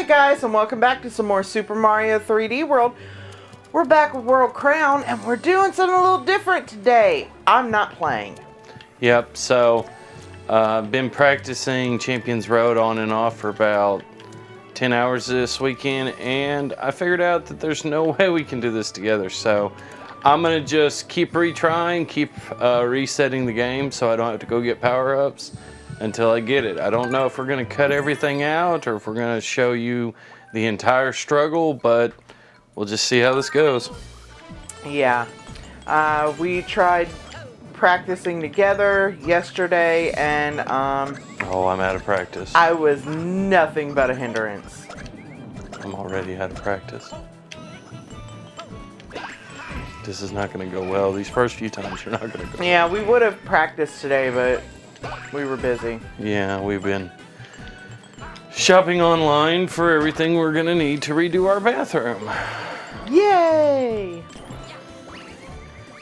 Hey guys, and welcome back to some more Super Mario 3D World. We're back with World Crown, and we're doing something a little different today. I'm not playing. Yep, so I've been practicing Champions Road on and off for about 10 hours this weekend, and I figured out that there's no way we can do this together. So I'm going to just keep retrying, keep resetting the game so I don't have to go get power-ups until I get it. I don't know if we're going to cut everything out or if we're going to show you the entire struggle, but we'll just see how this goes. Yeah, we tried practicing together yesterday, and oh, I'm out of practice. I was nothing but a hindrance. I'm already out of practice. This is not going to go well. These first few times are not going to go. Yeah, we would have practiced today, but we were busy. Yeah, we've been shopping online for everything we're going to need to redo our bathroom. Yay!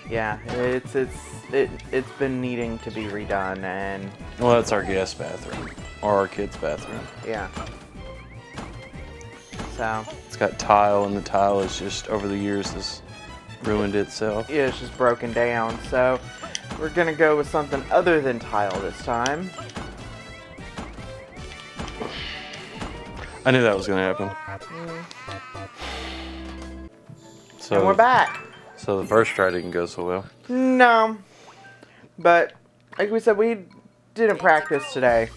Yeah, it's been needing to be redone, and well, that's our guest bathroom or our kids' bathroom. Yeah. So it's got tile, and the tile is just over the years has ruined itself. Yeah, it's just broken down. So we're gonna go with something other than tile this time. I knew that was gonna happen. So and we're back. So the first try didn't go so well. No, but like we said, we didn't practice today.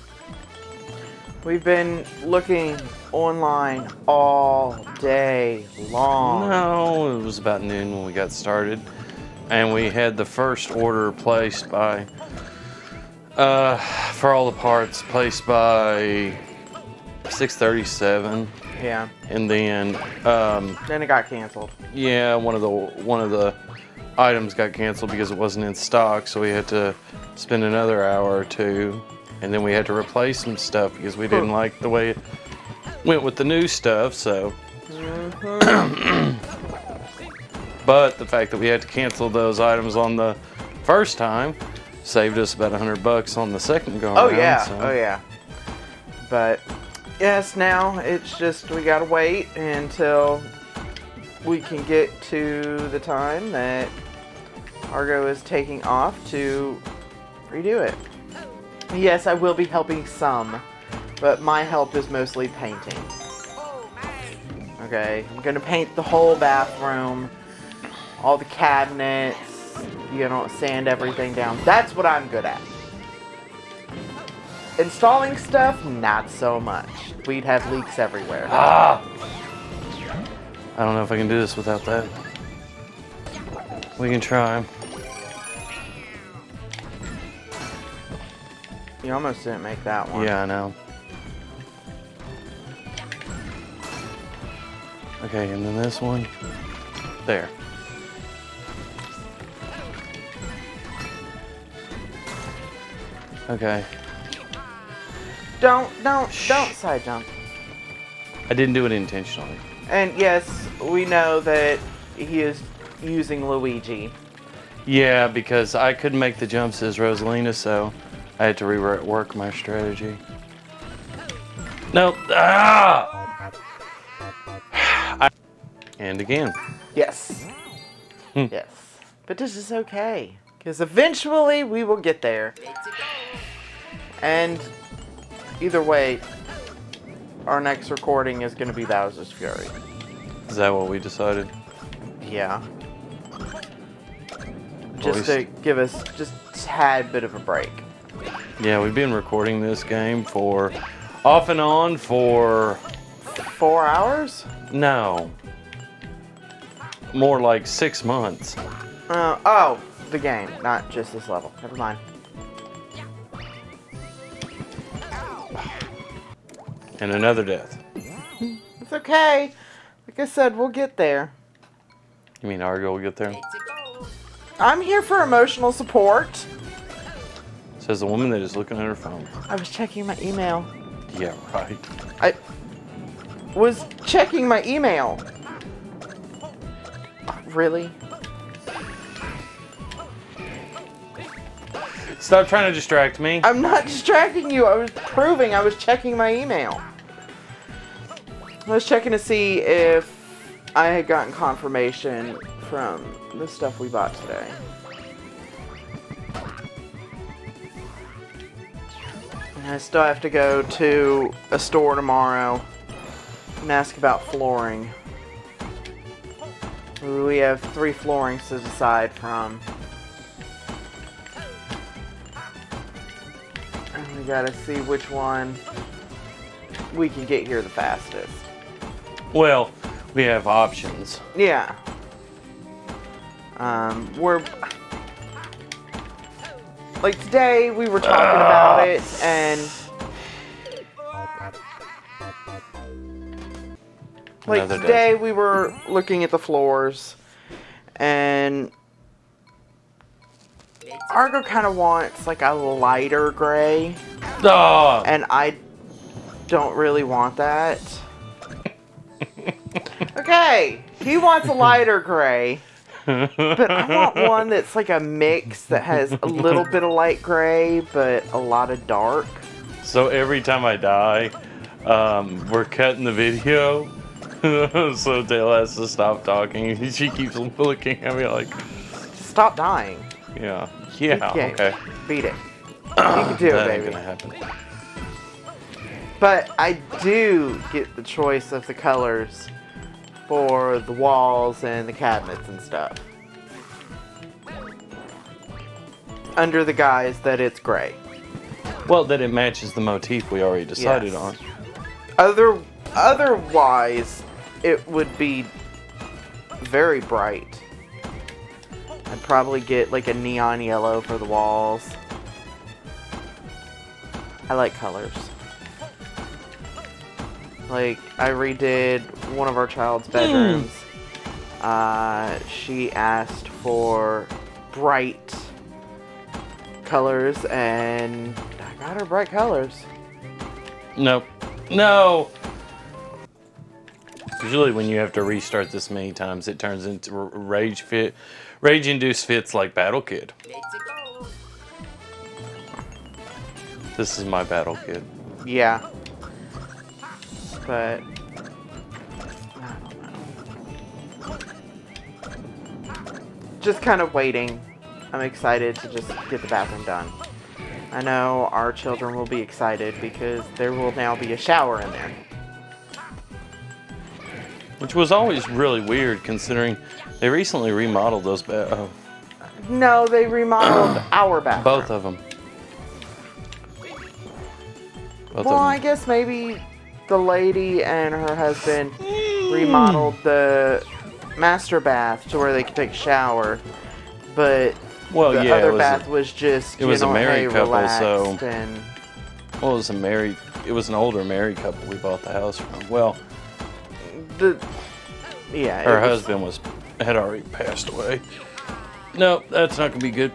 We've been looking online all day long. No, it was about noon when we got started, and we had the first order placed by for all the parts placed by 6:37. Yeah. And then it got canceled. Yeah, one of the items got canceled because it wasn't in stock, so we had to spend another hour or two, and then we had to replace some stuff because we didn't like the way it went with the new stuff. So, but the fact that we had to cancel those items on the first time saved us about $100 on the second go around. Oh yeah, so. Oh yeah. But yes, now it's just we gotta wait until we can get to the time that Argo is taking off to redo it. Yes, I will be helping some, but my help is mostly painting. Okay, I'm gonna paint the whole bathroom, all the cabinets, you know, sand everything down. That's what I'm good at. Installing stuff, not so much. We'd have leaks everywhere. Ah! I don't know if I can do this without that. We can try. You almost didn't make that one. Yeah, I know. Okay, and then this one. There. Okay. Don't side jump. I didn't do it intentionally. And yes, we know that he is using Luigi. Yeah, because I couldn't make the jumps as Rosalina, so I had to rework my strategy. No. Ah! And again. Yes. Yes. But this is okay, because eventually we will get there. And either way, our next recording is going to be Bowser's Fury. Is that what we decided? Yeah. Just to give us just a tad bit of a break. Yeah, we've been recording this game for off and on for 4 hours? No. More like 6 months. Oh, the game, not just this level. Never mind. And another death. It's okay. Like I said, we'll get there. You mean Argo will get there? I'm here for emotional support. Says the woman that is looking at her phone. I was checking my email. Yeah, right. I was checking my email. Really? Stop trying to distract me. I'm not distracting you. I was proving I was checking my email. I was checking to see if I had gotten confirmation from the stuff we bought today. And I still have to go to a store tomorrow and ask about flooring. We have 3 floorings to decide from. And we gotta see which one we can get here the fastest. Well, we have options. Yeah. We're... Like, today, we were talking about it, and... Like, today, we were looking at the floors, and... Argo kind of wants, like, a lighter gray. Oh. And I don't really want that. Okay, he wants a lighter gray. But I want one that's like a mix that has a little bit of light gray, but a lot of dark. So every time I die, we're cutting the video. So Dale has to stop talking. She keeps looking at me like... Stop dying. Yeah. Yeah, okay. Beat it. You can do it, That baby. ain't gonna happen. But I do get the choice of the colors for the walls and the cabinets and stuff. Under the guise that it's gray. Well, that it matches the motif we already decided on. Otherwise, it would be very bright. I'd probably get like a neon yellow for the walls. I like colors. Like, I redid one of our child's bedrooms. She asked for bright colors, and I got her bright colors. Nope. No! Usually when you have to restart this many times, it turns into rage-induced fits like Battle Kid. This is my Battle Kid. Yeah. But I don't know. Just kind of waiting. I'm excited to just get the bathroom done. I know our children will be excited because there will now be a shower in there. Which was always really weird considering they recently remodeled those No, they remodeled our bathroom. both of them. Well, I guess maybe the lady and her husband remodeled the master bath to where they could take a shower, but the other bath was just it was a married couple, so and well, it was an older married couple we bought the house from. Well, her husband had already passed away. No, that's not gonna be good.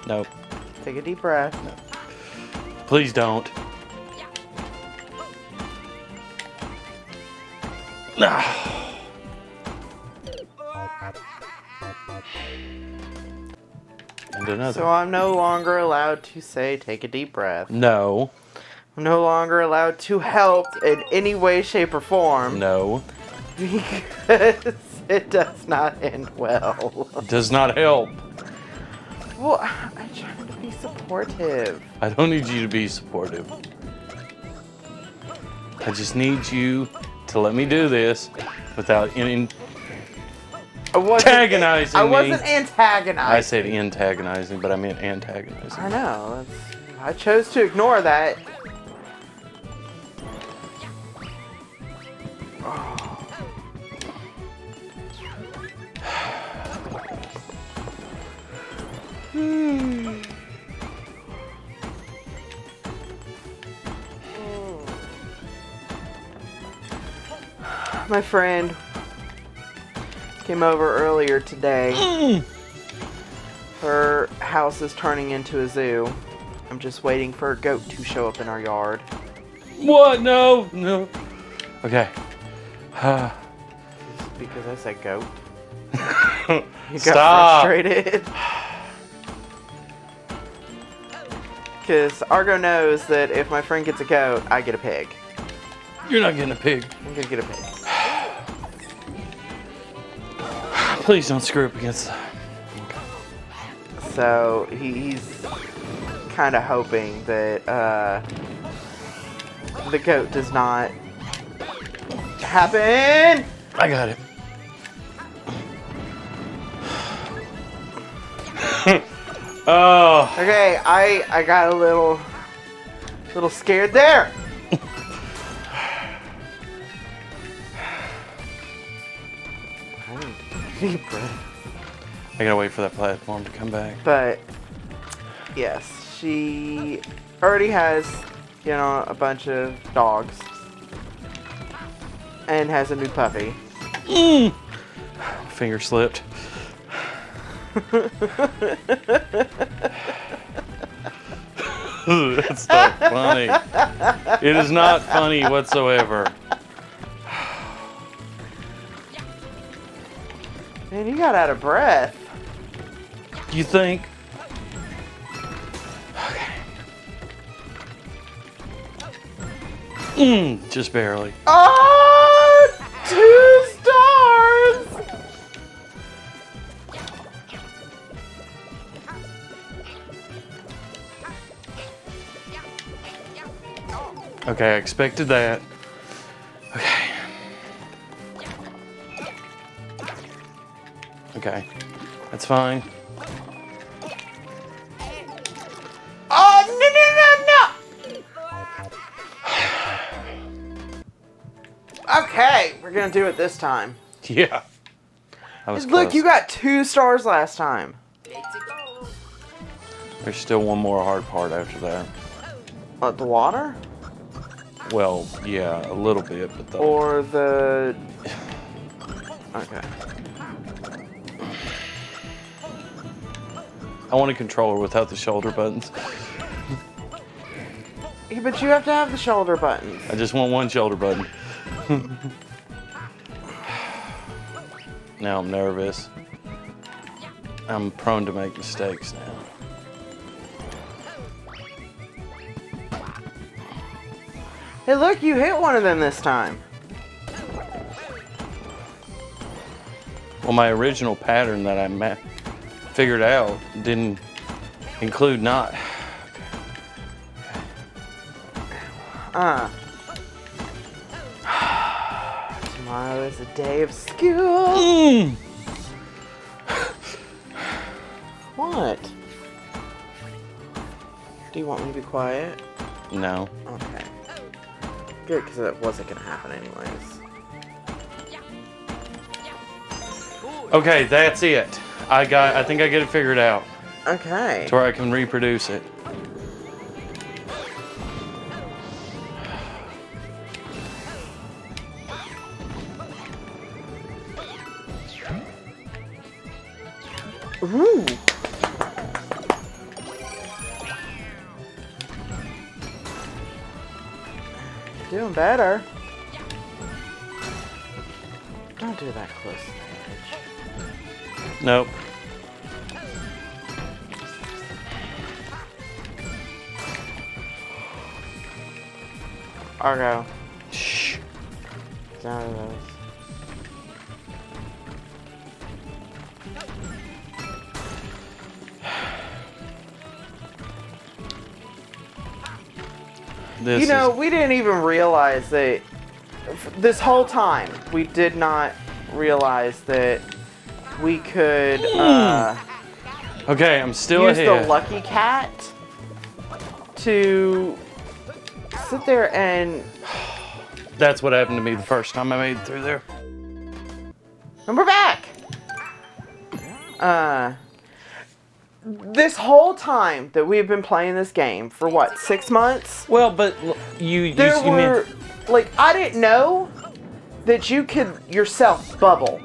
Nope. Take a deep breath. No. Please don't. And another. So I'm no longer allowed to say take a deep breath. No. I'm no longer allowed to help in any way, shape, or form. No. Because it does not end well. It does not help. Well, I'm trying to be supportive. I don't need you to be supportive. I just need you to let me do this without antagonizing me. I wasn't antagonizing. I said antagonizing, but I meant antagonizing. I know. I chose to ignore that. My friend came over earlier today. Her house is turning into a zoo. I'm just waiting for a goat to show up in our yard. What? No, no. Okay. Because I said goat. You got Stop. frustrated. Because Argo knows that if my friend gets a goat, I get a pig. You're not getting a pig. I'm gonna get a pig. Please don't screw up against that. So he's kind of hoping that the goat does not happen. I got it. Oh. Okay, I got a little scared there. Deep breath. I gotta wait for that platform to come back. But yes, she already has, you know, a bunch of dogs and has a new puppy. Finger slipped. That's not funny. It is not funny whatsoever. Man, you got out of breath. You think? Okay. Just barely. Oh, 2 stars! Okay, I expected that. Okay. Okay, that's fine. Oh, no! Okay, we're gonna do it this time. Yeah. That was Look, close. you got 2 stars last time. There's still one more hard part after that. The water? Well, yeah, a little bit, but the... Or the... Okay. I want a controller without the shoulder buttons. Yeah, but you have to have the shoulder buttons. I just want one shoulder button. Now I'm nervous. I'm prone to make mistakes now. Hey, look, you hit one of them this time. Well, my original pattern that I figured out didn't include not. Tomorrow is a day of school. What? Do you want me to be quiet? No. Okay. Good, because it wasn't going to happen anyways. Okay, that's it. I think I get it figured out. Okay. To where I can reproduce it. Ooh. You're doing better. Don't do that close to the edge. Nope. Argo. Shh. Down to those. This You know, is, we didn't even realize that this whole time, we did not realize that we could okay, I'm still use ahead. the lucky cat to sit there and... That's what happened to me the first time I made it through there. And we're back! This whole time that we've been playing this game, for what, 6 months? Well, but you There were, like, I didn't know that you could yourself bubble.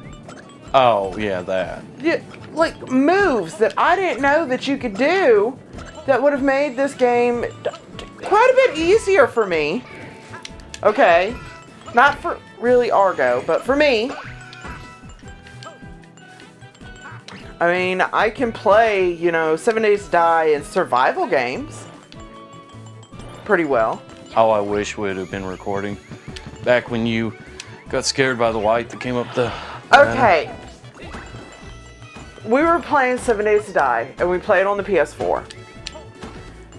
Oh, yeah, that. Yeah, like, moves that I didn't know that you could do that would have made this game quite a bit easier for me. Okay. Not for really Argo, but for me. I mean, I can play, you know, 7 Days to Die and survival games pretty well. Oh, I wish we would have been recording back when you got scared by the white that came up the... Okay. We were playing 7 Days to Die, and we played on the PS4.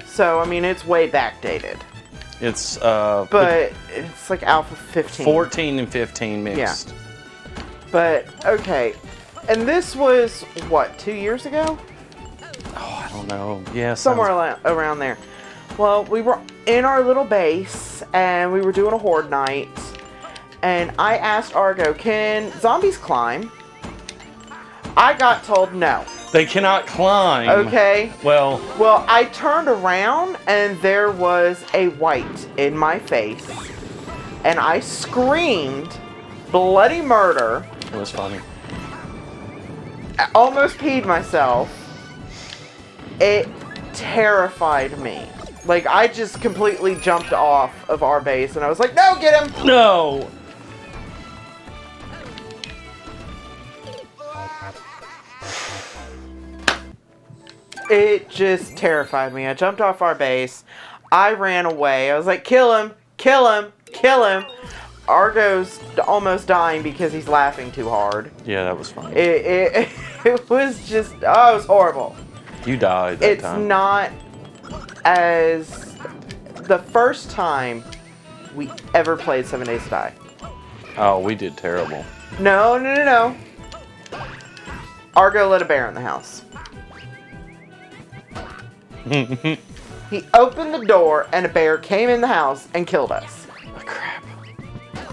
So, I mean, it's way backdated. It's, but it's like Alpha 15. 14 and 15 mixed. Yeah. But, okay. And this was, what, 2 years ago? Oh, I don't know. Yeah, somewhere around there. Well, we were in our little base, and we were doing a horde night. And I asked Argo, can zombies climb? I got told no. They cannot climb. Okay. Well, I turned around, and there was a white in my face. And I screamed bloody murder. it was funny. I almost peed myself. It terrified me. Like, I just completely jumped off of our base, and I was like, no, get him! No! It just terrified me. I jumped off our base. I ran away. I was like, kill him, kill him, kill him. Argo's almost dying because he's laughing too hard. Yeah, that was funny. It was just, oh, it was horrible. You died that time. It's not as the first time we ever played 7 Days to Die. Oh, we did terrible. No, no, no, no. Argo let a bear in the house. He opened the door and a bear came in the house and killed us. Oh, crap.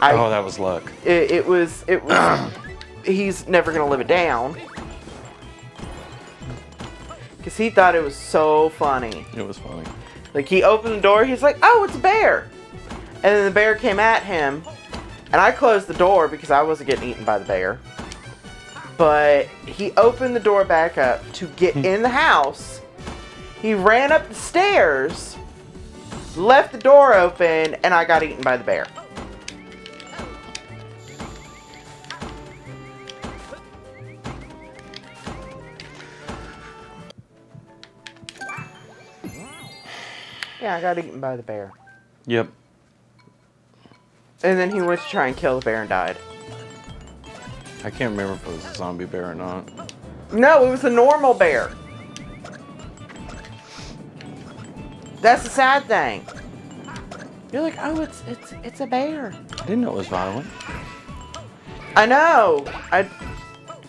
Oh, that was luck. It was, he's never going to live it down. Because he thought it was so funny. It was funny. Like, he opened the door, he's like, oh, it's a bear. And then the bear came at him. And I closed the door because I wasn't getting eaten by the bear. But he opened the door back up to get in the house. He ran up the stairs, left the door open, and I got eaten by the bear. Yeah, I got eaten by the bear. Yep. And then he went to try and kill the bear and died. I can't remember if it was a zombie bear or not. No, it was a normal bear. That's the sad thing. You're like, oh, it's a bear. I didn't know it was violent. I know. I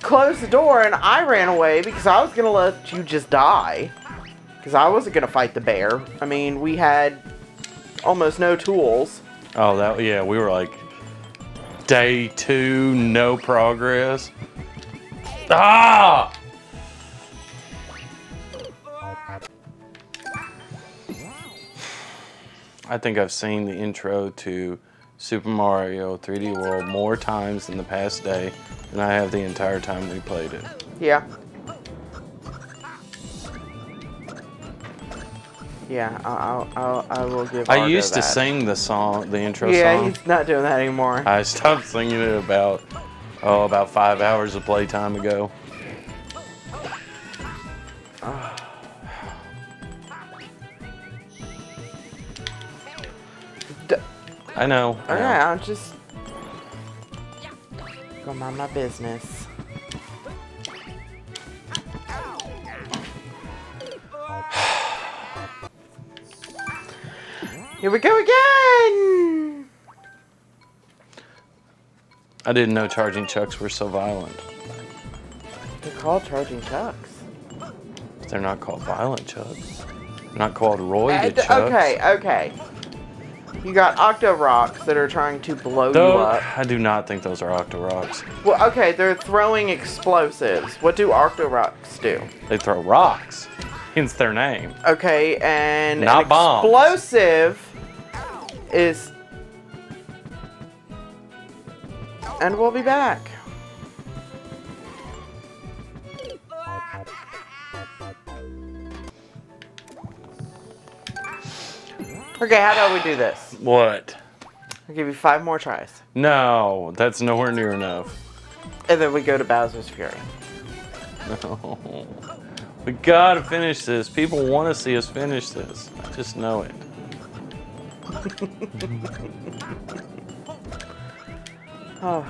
closed the door and I ran away because I was going to let you just die. Because I wasn't going to fight the bear. I mean, we had almost no tools. Oh, yeah, we were like day 2, no progress. Ah! I think I've seen the intro to Super Mario 3D World more times in the past day than I have the entire time we played it. Yeah. Yeah, I will give Argo I used to that. sing the song, the intro Yeah, song. he's not doing that anymore. I stopped singing it about 5 hours of playtime ago. I know. Alright, I'll just go mind my business. Here we go again! I didn't know charging chucks were so violent. They're called charging chucks. They're not called violent chucks. They're not called roided chucks. Okay. You got Octo Rocks that are trying to blow you up. I do not think those are Octo Rocks. Well, okay, they're throwing explosives. What do Octo Rocks do? They throw rocks. Hence their name. Okay, and not an bombs. Explosive is... And we'll be back. Okay, how about we do this? What? I'll give you 5 more tries. No, that's nowhere near enough. And then we go to Bowser's Fury. No. We gotta finish this. People want to see us finish this. I just know it. Oh.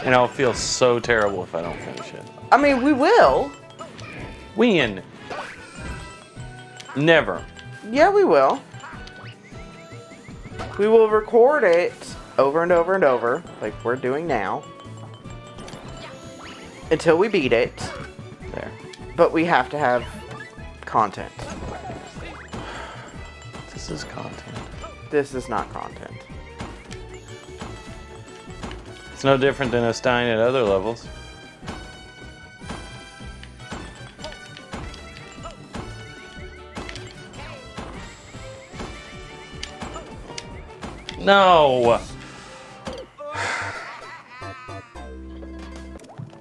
And I'll feel so terrible if I don't finish it. I mean, we will. When? Never. Yeah, we will. We will record it over and over and over, like we're doing now, until we beat it. There. But we have to have content. This is content. This is not content. It's no different than us dying at other levels. No!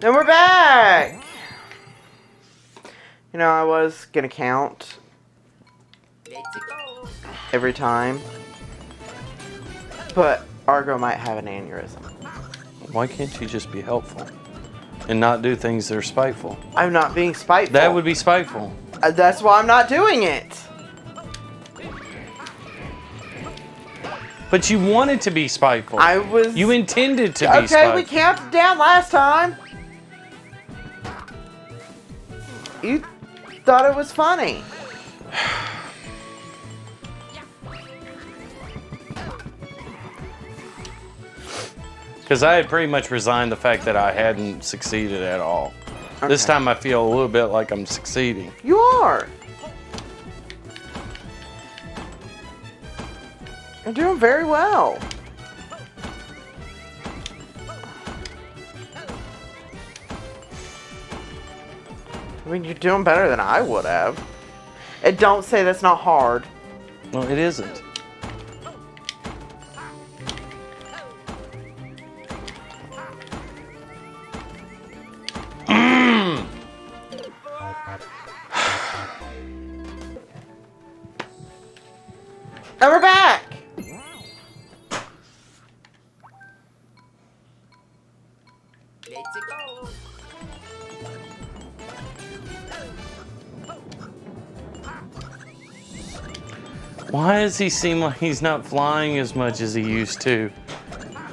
And we're back! You know, I was gonna count every time, but Argo might have an aneurysm. Why can't you just be helpful and not do things that are spiteful? I'm not being spiteful. That would be spiteful. That's why I'm not doing it. But you wanted to be spiteful. I was... You intended to be Okay, spiteful. we counted down last time. You thought it was funny. Because I had pretty much resigned the fact that I hadn't succeeded at all. Okay. This time I feel a little bit like I'm succeeding. You are. You're doing very well. I mean, you're doing better than I would have. And don't say that's not hard. No, it isn't. And we're back! Let's go! Why does he seem like he's not flying as much as he used to?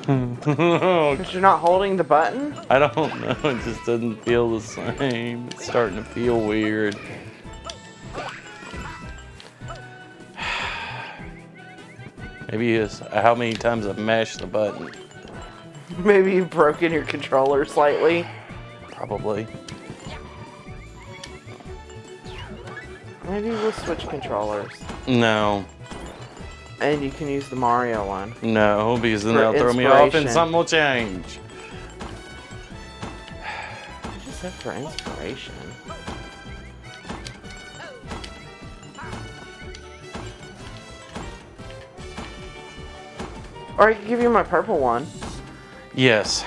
Because you're not holding the button? I don't know, it just doesn't feel the same. It's starting to feel weird. Maybe it's how many times I've mashed the button. Maybe you've broken your controller slightly. Probably. Maybe we'll switch controllers. No. And you can use the Mario one. No, because then For they'll throw me off and inspiration. something will change. I just said for inspiration. Or I can give you my purple one. Yes.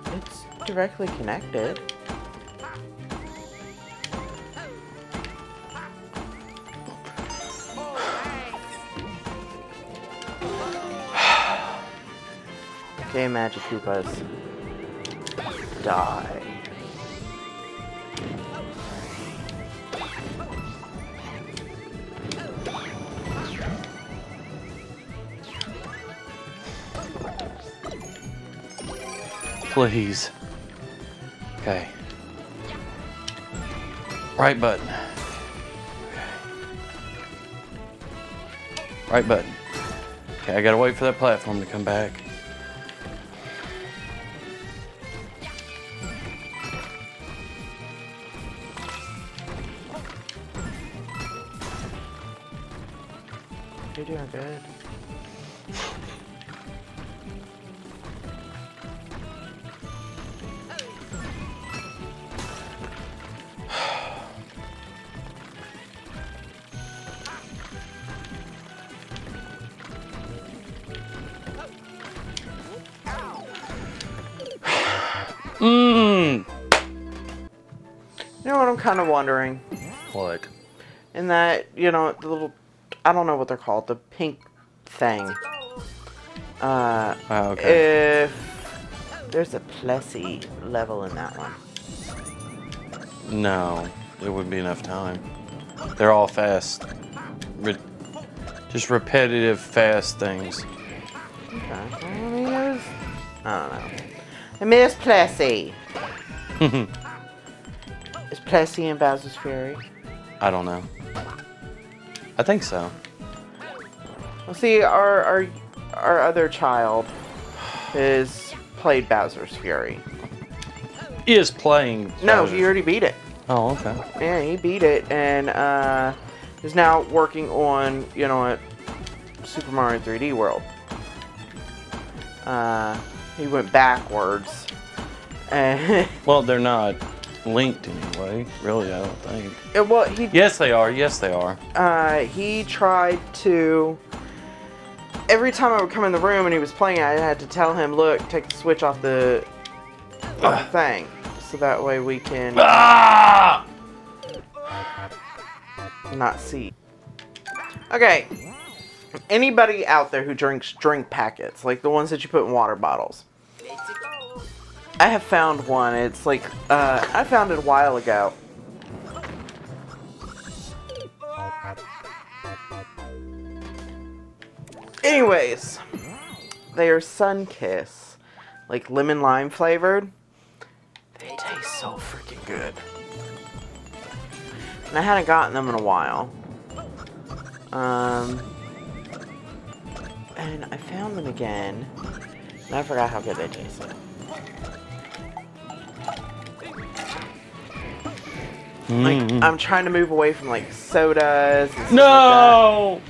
It's directly connected. Okay, Magic Koopas. Die. Please. Okay. Right button. Right button. Okay, I gotta wait for that platform to come back. You're doing good. Mmm. You know what I'm kind of wondering? What? In that, you know, the little, I don't know what they're called, the pink thing. Okay. If there's a Plessy level in that one. No, there wouldn't be enough time. They're all fast. just repetitive, fast things. Okay. Well, I mean, it was... I don't know. And Miss Plessy. Is Plessy in Bowser's Fury? I don't know. I think so. Well, see, our other child is played Bowser's Fury. Is playing. No, he already beat it. Oh, okay. Yeah, he beat it, and is now working on, you know, at Super Mario 3D World. He went backwards. And Well, they're not linked anyway. Really, I don't think. well, he Yes, they are. Yes, they are. he tried to. Every time I would come in the room and he was playing, I had to tell him, "Look, take the switch off the thing, so that way we can Ah! not see." Okay. Anybody out there who drinks drink packets, like the ones that you put in water bottles? Let's go. I have found one. It's like, I found it a while ago. Anyways, they are Sunkiss, like lemon lime flavored. They taste so freaking good. And I hadn't gotten them in a while. And I found them again, and I forgot how good they tasted. Like, I'm trying to move away from like sodas and stuff No! like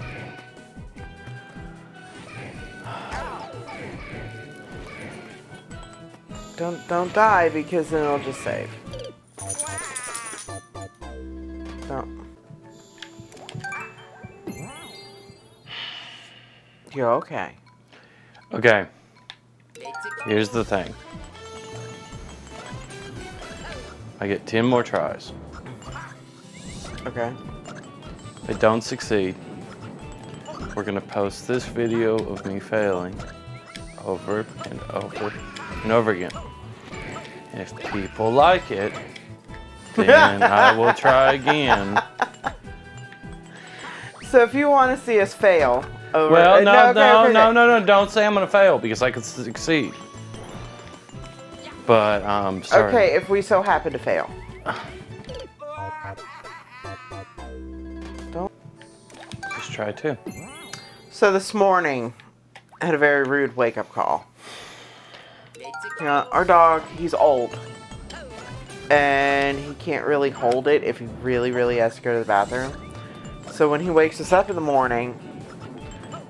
that. Don't die, because then it'll just save. Don't. You're okay. Okay, Let's go. here's the thing. I get 10 more tries. Okay. If I don't succeed, we're gonna post this video of me failing over and over and over again. And if people like it, then I will try again. So if you want to see us fail over... Well, okay. no, don't say I'm gonna fail because I could succeed. But, sorry. Okay, if we so happen to fail. Don't. Just try to. So this morning, I had a very rude wake-up call. Let's You know, our dog, he's old. And he can't really hold it if he really, really has to go to the bathroom. So when he wakes us up in the morning,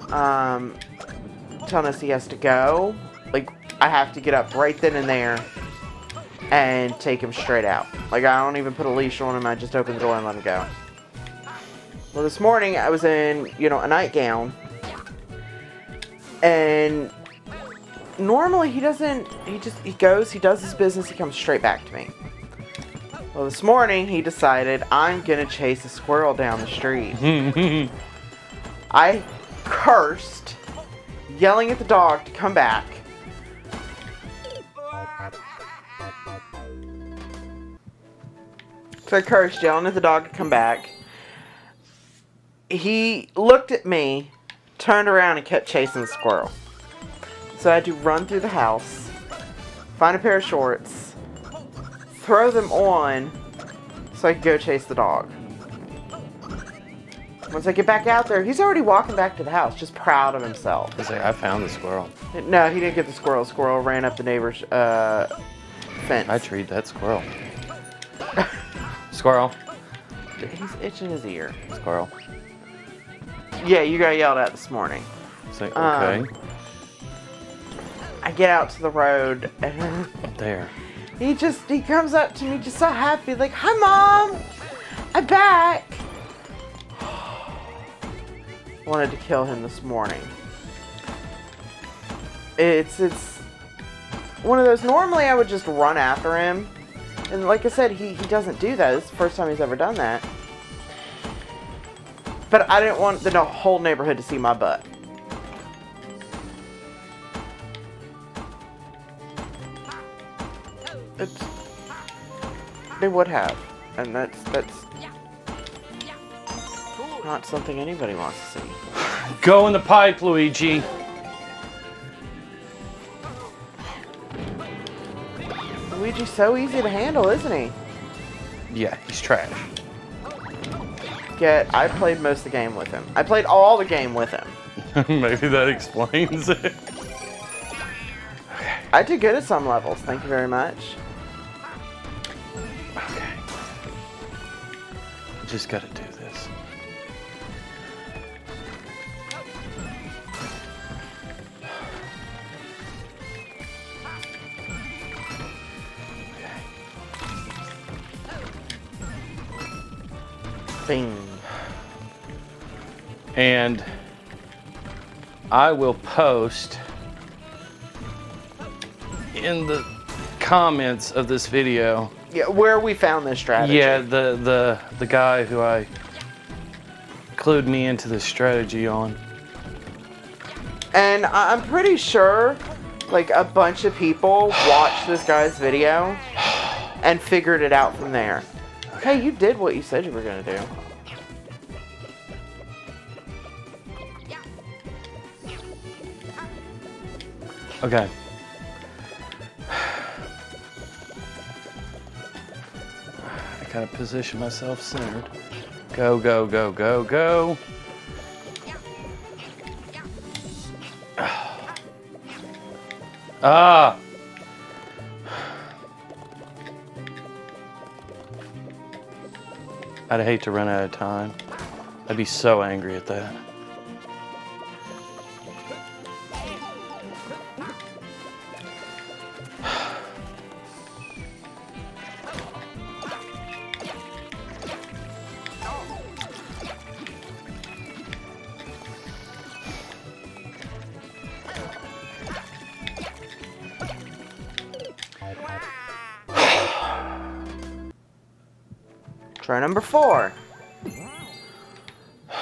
telling us he has to go, like, I have to get up right then and there and take him straight out. Like, I don't even put a leash on him, I just open the door and let him go. Well, this morning I was in, you know, a nightgown, and normally he doesn't, he goes, he does his business, he comes straight back to me. Well, this morning he decided, I'm gonna chase a squirrel down the street. I cursed, yelling at the dog to come back. So I cursed, yelling at the dog to come back. He looked at me, turned around, and kept chasing the squirrel. So I had to run through the house, find a pair of shorts, throw them on, so I could go chase the dog. Once I get back out there, he's already walking back to the house, just proud of himself. I say, I found the squirrel. No, he didn't get the squirrel. Squirrel ran up the neighbor's fence. I treat that squirrel. Squirrel. He's itching his ear. Squirrel. Yeah, you got yelled at this morning. Say, okay. I get out to the road, and There. he comes up to me just so happy, like, "Hi, Mom! I'm back!" Wanted to kill him this morning. It's one of those, normally I would just run after him. And like I said, he doesn't do that. It's the first time he's ever done that. But I didn't want the whole neighborhood to see my butt. They would have. And that's... Cool. Not something anybody wants to see. Go in the pipe, Luigi. Luigi's so easy to handle, isn't he? Yeah, he's trash. Yet, I played most of the game with him. I played all the game with him. Maybe that explains it. I did good at some levels, thank you very much. Okay. Just gotta do this. Bing. And I will post in the comments of this video. Yeah, where we found this strategy. Yeah, the guy who I clued me into this strategy on. And I'm pretty sure, like, a bunch of people watched this guy's video and figured it out from there. Hey, you did what you said you were gonna do. Okay. I gotta position myself centered. Go, go, go, go, go. Ah! I'd hate to run out of time. I'd be so angry at that. Try number 4. I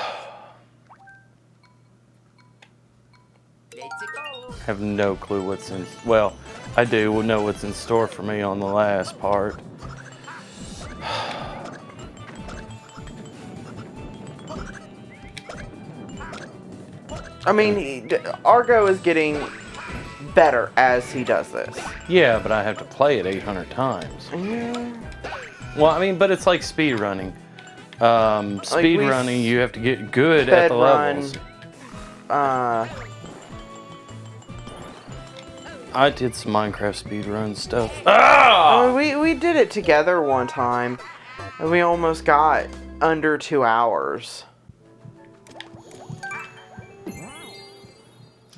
have no clue what's in... Well, I do know what's in store for me on the last part. I mean, Argo is getting better as he does this. Yeah, but I have to play it 800 times. Yeah. Well, I mean, but it's like speed running. Speed running, you have to get good at the levels. I did some Minecraft speed run stuff. Ah! We did it together one time, and we almost got under 2 hours.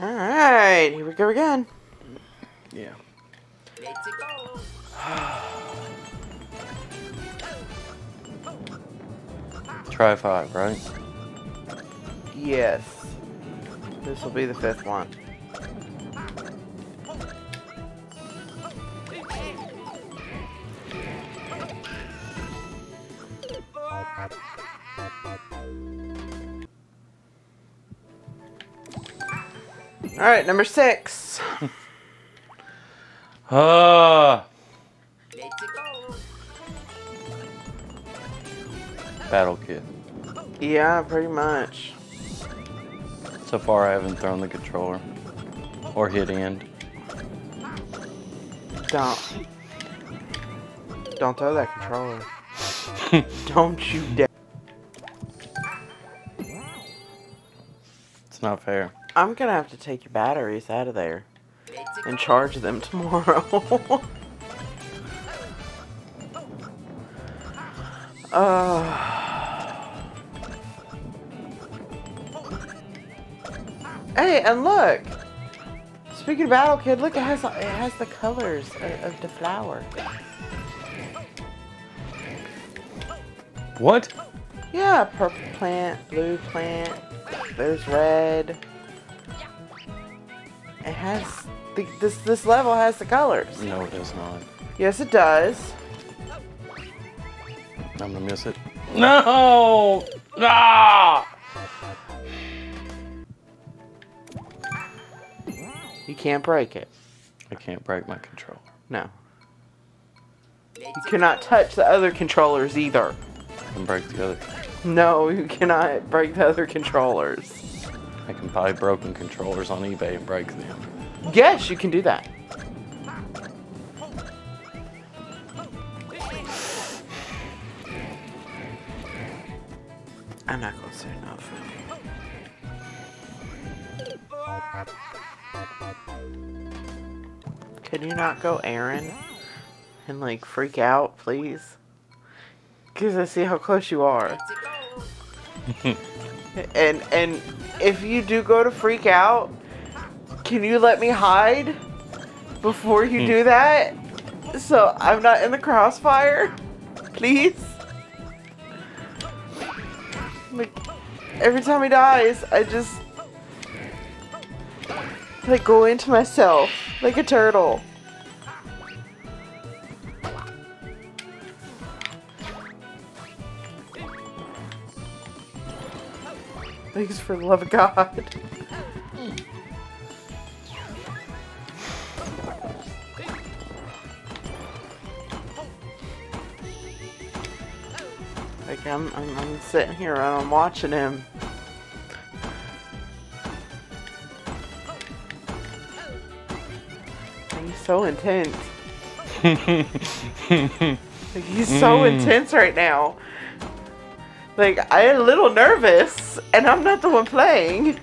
All right, here we go again. Yeah. Try 5, right? Yes. This will be the 5th one. All right, number 6. Battle Kid. Yeah, pretty much. So far, I haven't thrown the controller or hit end. Don't throw that controller. Don't you dare. It's not fair. I'm gonna have to take your batteries out of there and charge them tomorrow. Hey, and look! Speaking of Battle Kid, look, it has the colors of the flower. What? Yeah, purple plant, blue plant, there's red. It has, this level has the colors. No, it does not. Yes, it does. I'm gonna miss it. No! Ah! You can't break it. I can't break my controller. No. You cannot touch the other controllers either. I can break the other controller. No, you cannot break the other controllers. I can buy broken controllers on eBay and break them. Yes, you can do that. I'm not going to say enough. Can you not go Aaron and like freak out, please? Because I see how close you are. and if you do go to freak out, can you let me hide before you do that? So I'm not in the crossfire, please. Like every time he dies, I just like go into myself like a turtle. Please, for the love of God. Like I'm sitting here and I'm watching him. And he's so intense. Like, he's so intense right now. Like, I'm a little nervous, and I'm not the one playing.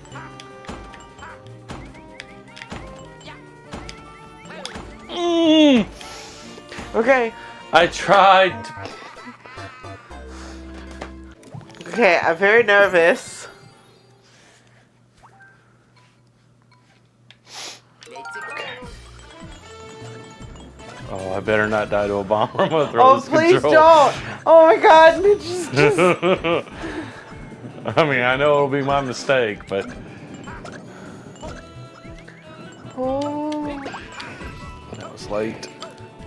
Okay. I tried to... Okay, I'm very nervous. Oh, I better not die to a bomb or I'm gonna throw Oh, this please control. don't! Oh my God, just... I mean, I know it'll be my mistake, but... Oh. That was late.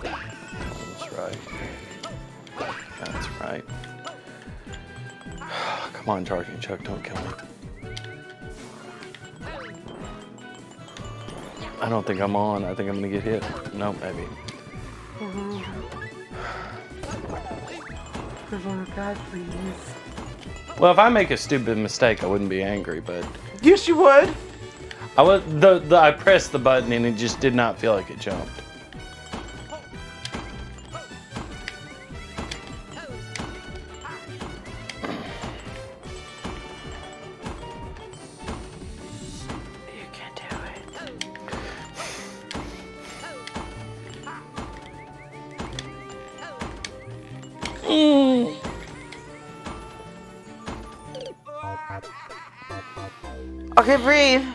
That's right. That's right. Come on, Jarky Chuck, don't kill me. I don't think I'm on. I think I'm gonna get hit. No, maybe. Oh God, please. Well, if I make a stupid mistake, I wouldn't be angry, but Yes, you would. I was I pressed the button and it just did not feel like it jumped. You can do it. Okay, breathe.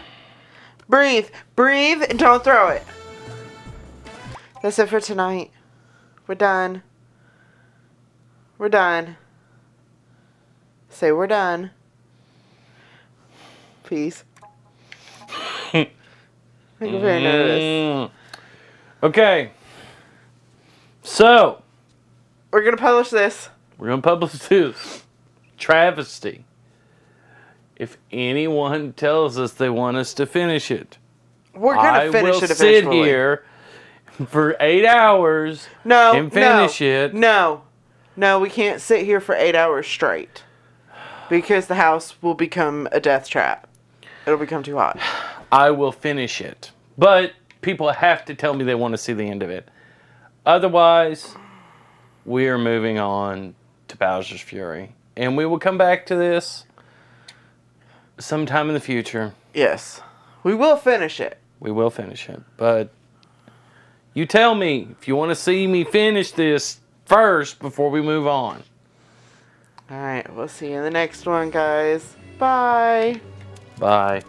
Breathe. Breathe and don't throw it. That's it for tonight. We're done. We're done. Say we're done. Peace. I'm very nervous. Okay. So, We're gonna publish this. we're going to publish this. Travesty. If anyone tells us they want us to finish it, We're gonna finish will it sit eventually. here for 8 hours No, and finish it. No, we can't sit here for 8 hours straight because the house will become a death trap. It'll become too hot. I will finish it. But people have to tell me they want to see the end of it. Otherwise, we are moving on to Bowser's Fury. And we will come back to this sometime in the future. Yes, we will finish it. We will finish it. But you tell me if you want to see me finish this first before we move on. All right, we'll see you in the next one, guys. Bye. Bye.